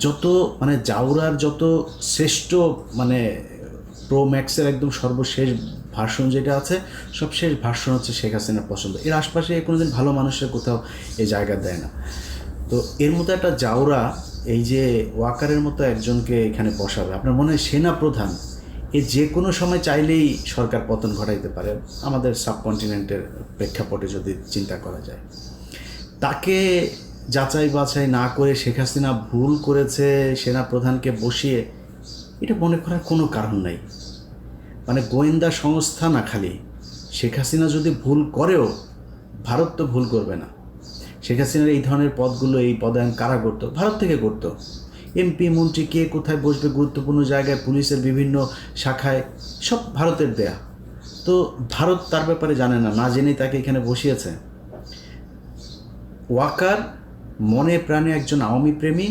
যত মানে জাউরার যত শ্রেষ্ঠ মানে প্রো ম্যাক্সের একদম সর্বশেষ ভার্সন যেটা আছে, সব শেষ ভার্সন হচ্ছে শেখ হাসিনার পছন্দ। এর আশপাশে কোনোদিন ভালো মানুষের কোথাও এই জায়গা দেয় না। তো এর মতো একটা জাউরা এই যে ওয়াকারের মতো একজনকে এখানে বসাবে, আপনার মনে হয় সেনা প্রধান এ যে কোনো সময় চাইলেই সরকার পতন ঘটাইতে পারে, আমাদের সাবকন্টিনেন্টের প্রেক্ষাপটে যদি চিন্তা করা যায়। তাকে যাচাই বাছাই না করে শেখ হাসিনা ভুল করেছে সেনা প্রধানকে বসিয়ে, এটা মনে করার কোনো কারণ নাই। মানে গোয়েন্দা সংস্থা না খালি, শেখ হাসিনা যদি ভুল করেও ভারত তো ভুল করবে না। শেখ হাসিনার এই ধরনের পদগুলো, এই পদায়ন কারা করতো? ভারত থেকে করতো। এমপি মন্ত্রী কে কোথায় বসবে গুরুত্বপূর্ণ জায়গায়, পুলিশের বিভিন্ন শাখায়, সব ভারতের দেয়া। তো ভারত তার ব্যাপারে জানে না, না জেনেই তাকে এখানে বসিয়েছে। ওয়াকার মনে প্রাণে একজন আওয়ামী প্রেমী,